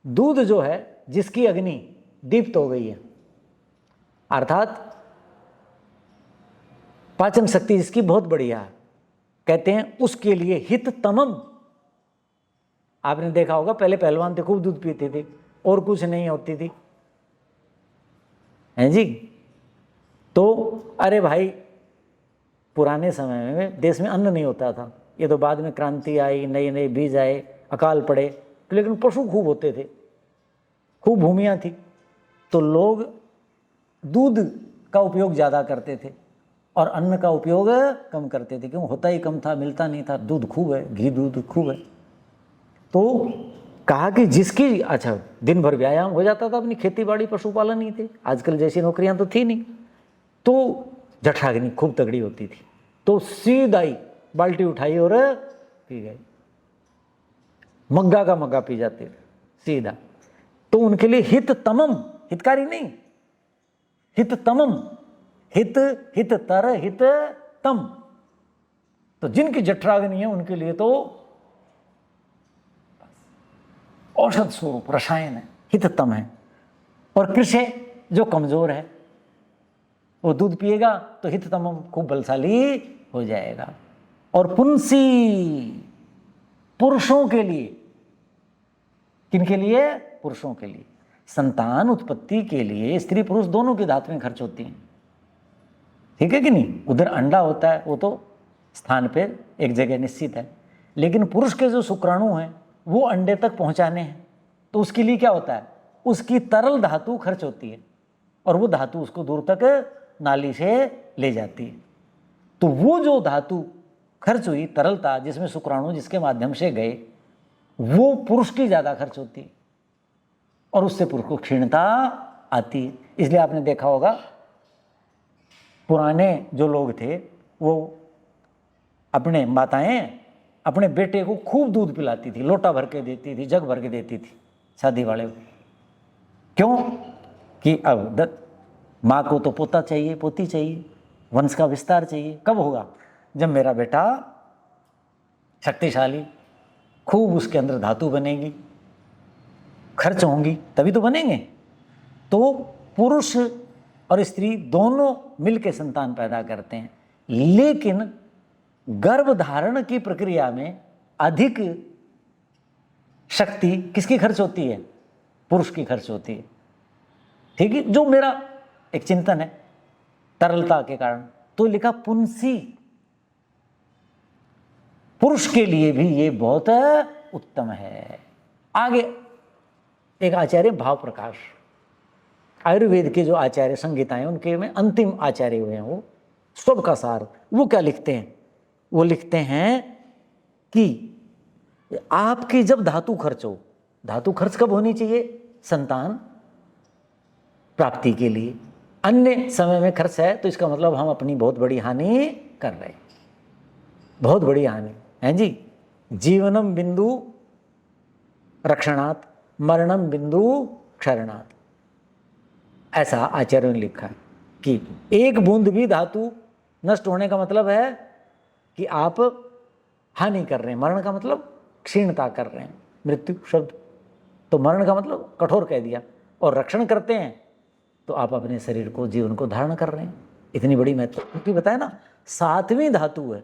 दूध जो है जिसकी अग्नि दीप्त हो गई है, अर्थात पाचन शक्ति जिसकी बहुत बढ़िया है, कहते हैं उसके लिए हित तमम। आपने देखा होगा पहले पहलवान थे, खूब दूध पीते थे और कुछ नहीं होती थी, हैं जी। तो अरे भाई, पुराने समय में देश में अन्न नहीं होता था, ये तो बाद में क्रांति आई, नए नए बीज आए, अकाल पड़े, तो लेकिन पशु खूब होते थे, खूब भूमियाँ थी, तो लोग दूध का उपयोग ज़्यादा करते थे और अन्न का उपयोग कम करते थे, क्यों? होता ही कम था, मिलता नहीं था, दूध खूब है, घी दूध खूब है। तो कहा कि जिसकी, अच्छा, दिन भर व्यायाम हो जाता था, अपनी खेती बाड़ी पशुपालन ही थे, आजकल जैसी नौकरियां तो थी नहीं, तो जठराग्नि खूब तगड़ी होती थी, तो सीधा ही बाल्टी उठाई और पी गए, मग्गा का मग्गा पी जाते थे सीधा। तो उनके लिए हित तमम, हितकारी नहीं, हित तमम, हित हित तर हित तम, तो जिनकी जठराग्नि है उनके लिए तो औषध स्वरूप रसायन है, हिततम है। और कृषि जो कमजोर है वो दूध पिएगा तो हिततम खूब बलशाली हो जाएगा। और पुंसी, पुरुषों के लिए, किनके लिए? पुरुषों के लिए, संतान उत्पत्ति के लिए स्त्री पुरुष दोनों की धातुएं खर्च होती हैं, ठीक है कि नहीं? उधर अंडा होता है, वो तो स्थान पे एक जगह निश्चित है, लेकिन पुरुष के जो शुक्राणु हैं वो अंडे तक पहुंचाने हैं, तो उसके लिए क्या होता है? उसकी तरल धातु खर्च होती है और वो धातु उसको दूर तक नाली से ले जाती है। तो वो जो धातु खर्च हुई, तरलता जिसमें शुक्राणु जिसके माध्यम से गए, वो पुरुष की ज़्यादा खर्च होती है और उससे पुरुष को क्षीणता आती है। इसलिए आपने देखा होगा पुराने जो लोग थे वो अपने माताएं अपने बेटे को खूब दूध पिलाती थी, लोटा भर के देती थी, जग भर के देती थी शादी वाले को। क्यों? कि अब माँ को तो पोता चाहिए, पोती चाहिए, वंश का विस्तार चाहिए। कब होगा? जब मेरा बेटा शक्तिशाली, खूब उसके अंदर धातु बनेगी, खर्च होंगी, तभी तो बनेंगे। तो पुरुष और स्त्री दोनों मिलकर संतान पैदा करते हैं, लेकिन गर्भधारण की प्रक्रिया में अधिक शक्ति किसकी खर्च होती है? पुरुष की खर्च होती है, ठीक है? जो मेरा एक चिंतन है तरलता के कारण, तो लिखा पुंसी, पुरुष के लिए भी ये बहुत उत्तम है। आगे एक आचार्य भाव प्रकाश, आयुर्वेद के जो आचार्य संहिताएं उनके में अंतिम आचार्य हुए हैं, वो सबका सार, वो क्या लिखते हैं? वो लिखते हैं कि आपकी जब धातु खर्च हो, धातु खर्च कब होनी चाहिए? संतान प्राप्ति के लिए। अन्य समय में खर्च है तो इसका मतलब हम अपनी बहुत बड़ी हानि कर रहे हैं, बहुत बड़ी हानि है जी। जीवनम बिंदु रक्षणात्, मरणम बिंदु क्षरणात्, ऐसा आचार्यों ने लिखा है कि एक बूंद भी धातु नष्ट होने का मतलब है कि आप हानि कर रहे हैं, मरण का मतलब क्षीणता कर रहे हैं, मृत्यु शब्द, तो मरण का मतलब कठोर कह दिया, और रक्षण करते हैं तो आप अपने शरीर को, जीवन को धारण कर रहे हैं। इतनी बड़ी महत्व, क्योंकि बताया ना 7वीं धातु है,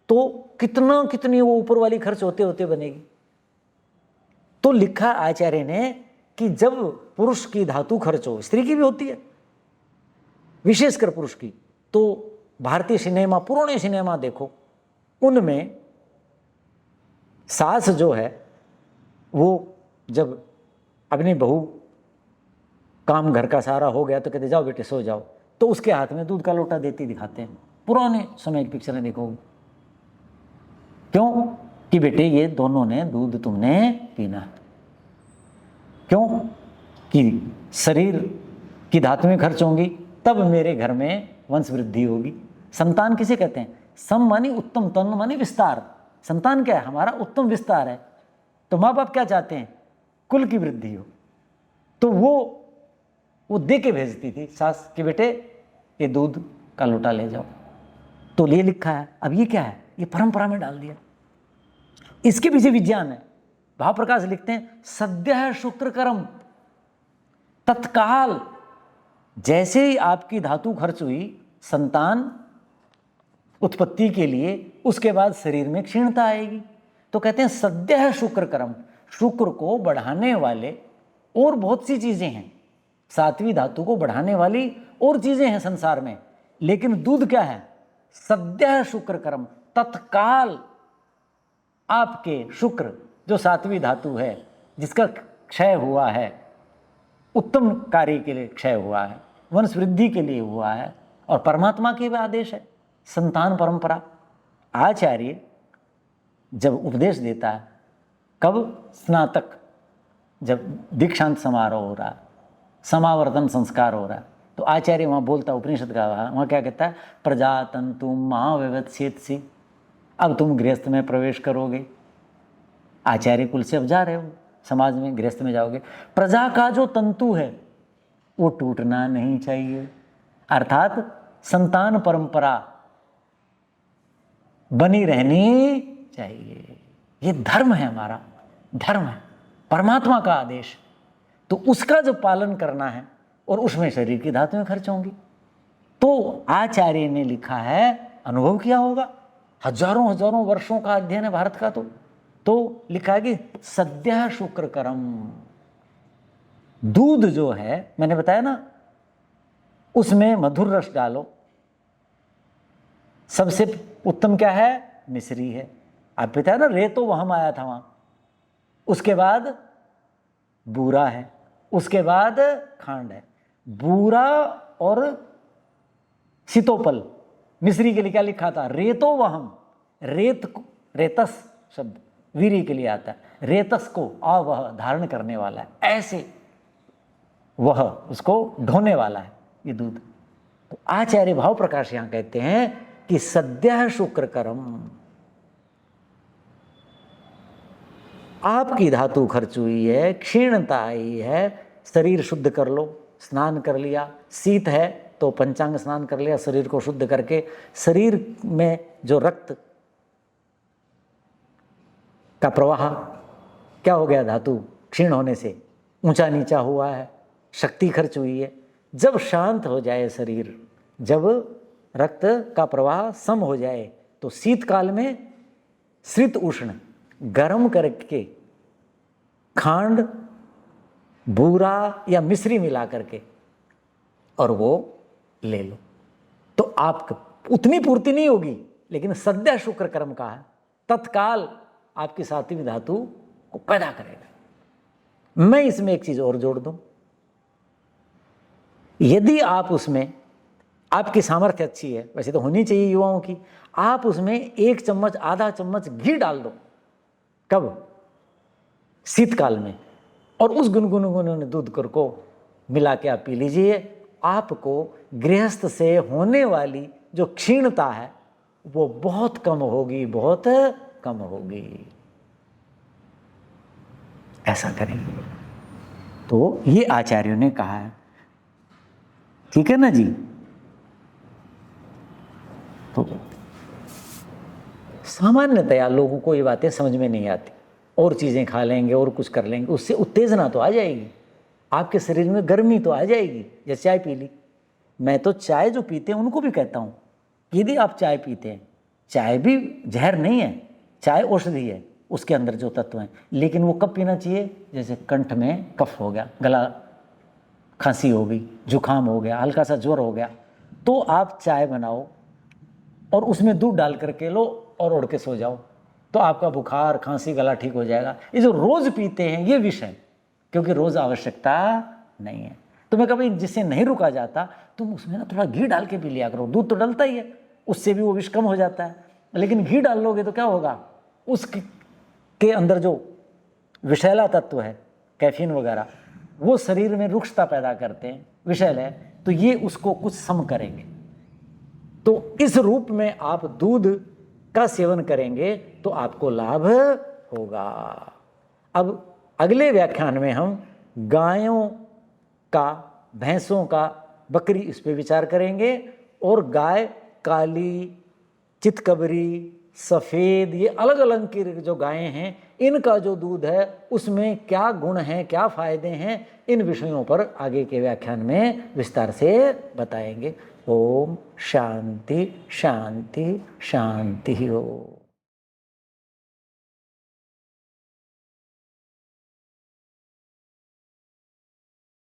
तो कितनी वो ऊपर वाली खर्च होते होते बनेगी। तो लिखा आचार्य ने कि जब पुरुष की धातु खर्च हो, स्त्री की भी होती है, विशेषकर पुरुष की, तो भारतीय सिनेमा, पुराने सिनेमा देखो, उनमें सास जो है वो जब अपनी बहू काम घर का सारा हो गया तो कहते जाओ बेटे सो जाओ, तो उसके हाथ में दूध का लोटा देती दिखाते हैं। पुराने समय की पिक्चरें देखो, क्यों? कि बेटे ये दोनों ने दूध तुमने पीना। क्यों? कि शरीर की धातुएं खर्च होंगी तब मेरे घर में वंश वृद्धि होगी। संतान किसे कहते हैं? सम मानी उत्तम, तन मानी विस्तार। संतान क्या है? हमारा उत्तम विस्तार है। तो माँ बाप क्या चाहते हैं? कुल की वृद्धि हो। तो वो दे के भेजती थी सास कि बेटे ये दूध का लोटा ले जाओ। तो ये लिखा है। अब ये क्या है? ये परंपरा में डाल दिया। इसके पीछे विज्ञान है। भाव प्रकाश लिखते हैं सद्यः शुक्रकरम, तत्काल जैसे ही आपकी धातु खर्च हुई संतान उत्पत्ति के लिए, उसके बाद शरीर में क्षीणता आएगी। तो कहते हैं सद्यः शुक्रकरम, शुक्र को बढ़ाने वाले और बहुत सी चीजें हैं, सातवीं धातु को बढ़ाने वाली और चीजें हैं संसार में, लेकिन दूध क्या है? सद्यः शुक्रकरम, तत्काल आपके शुक्र जो सातवीं धातु है, जिसका क्षय हुआ है, उत्तम कार्य के लिए क्षय हुआ है, वंश वृद्धि के लिए हुआ है, और परमात्मा के भी आदेश है, संतान परंपरा। आचार्य जब उपदेश देता है, कब? स्नातक, जब दीक्षांत समारोह हो रहा है, समावर्तन संस्कार हो रहा है, तो आचार्य वहाँ बोलता, उपनिषद का वहाँ क्या कहता है? प्रजातंतु मां व्यवच्छेदसि, अब तुम गृहस्थ में प्रवेश करोगे। आचार्य कुल से अब जा रहे हो, समाज में गृहस्थ में जाओगे। प्रजा का जो तंतु है वो टूटना नहीं चाहिए, अर्थात संतान परंपरा बनी रहनी चाहिए। ये धर्म है, हमारा धर्म है, परमात्मा का आदेश। तो उसका जो पालन करना है, और उसमें शरीर की धातुएं खर्च होंगी। तो आचार्य ने लिखा है, अनुभव किया होगा, हजारों हजारों वर्षों का अध्ययन है भारत का। तो लिखा है कि सद्यः शुक्रकरम, दूध जो है, मैंने बताया ना, उसमें मधुर रस डालो। सबसे उत्तम क्या है? मिश्री है। आप बताया ना, रेतो वहम आया था वहां, उसके बाद बूरा है, उसके बाद खांड है। बूरा और सीतोपल, मिश्री के लिए क्या लिखा था? रेतो वहम, रेतस शब्द वीरी के लिए आता है, रेतस को वह धारण करने वाला है, ऐसे वह उसको ढोने वाला है ये दूध। तो आचार्य भाव प्रकाश यहां कहते हैं कि सद्यः शुक्रकरम, आपकी धातु खर्च हुई है, क्षीणता आई है, शरीर शुद्ध कर लो, स्नान कर लिया, शीत है तो पंचांग स्नान कर लिया, शरीर को शुद्ध करके, शरीर में जो रक्त का प्रवाह क्या हो गया? धातु क्षीण होने से ऊंचा नीचा हुआ है, शक्ति खर्च हुई है। जब शांत हो जाए शरीर, जब रक्त का प्रवाह सम हो जाए, तो शीतकाल में शीत उष्ण गर्म करके खांड, बूरा या मिश्री मिला करके और वो ले लो, तो आप उतनी पूर्ति नहीं होगी, लेकिन सद्यः शुक्रकर्म का है, तत्काल आपकी सातवीं धातु को पैदा करेगा। मैं इसमें एक चीज और जोड़ दूं, यदि आप उसमें, आपकी सामर्थ्य अच्छी है, वैसे तो होनी चाहिए युवाओं की, आप उसमें 1 चम्मच आधा चम्मच घी डाल दो। कब? शीतकाल में, और उस गुनगुने दूध को मिला के आप पी लीजिए। आपको गृहस्थ से होने वाली जो क्षीणता है वो बहुत कम होगी, बहुत कम होगी। ऐसा करेंगे तो ये आचार्यों ने कहा है, ठीक है ना जी। तो सामान्यतया लोगों को ये बातें समझ में नहीं आती, और चीजें खा लेंगे और कुछ कर लेंगे, उससे उत्तेजना तो आ जाएगी, आपके शरीर में गर्मी तो आ जाएगी। जैसे चाय पी ली, मैं तो चाय जो पीते हैं उनको भी कहता हूं, यदि आप चाय पीते हैं, चाय भी जहर नहीं है, चाय औषधि है, उसके अंदर जो तत्व हैं, लेकिन वो कब पीना चाहिए? जैसे कंठ में कफ हो गया, गला खांसी हो गई, जुकाम हो गया, हल्का सा ज्वर हो गया, तो आप चाय बनाओ और उसमें दूध डाल करके लो और ओढ़ के सो जाओ, तो आपका बुखार, खांसी, गला ठीक हो जाएगा। ये जो रोज पीते हैं ये विष है, क्योंकि रोज आवश्यकता नहीं है। तो मैं कभी जिससे नहीं रुका जाता, तुम उसमें ना थोड़ा घी डाल के पी लिया करो, दूध तो डलता ही है, उससे भी वो विष कम हो जाता है, लेकिन घी डाल लोगे तो क्या होगा? उसके अंदर जो विषैला तत्व है, कैफीन वगैरह, वो शरीर में रुक्षता पैदा करते हैं, विषैल है, तो ये उसको कुछ सम करेंगे। तो इस रूप में आप दूध का सेवन करेंगे तो आपको लाभ होगा। अब अगले व्याख्यान में हम गायों का, भैंसों का, बकरी, इस पे विचार करेंगे, और गाय काली, चितकबरी, सफ़ेद, ये अलग अलग की जो गायें हैं, इनका जो दूध है उसमें क्या गुण हैं, क्या फायदे हैं, इन विषयों पर आगे के व्याख्यान में विस्तार से बताएंगे। ओम शांति शांति शांति। ओम।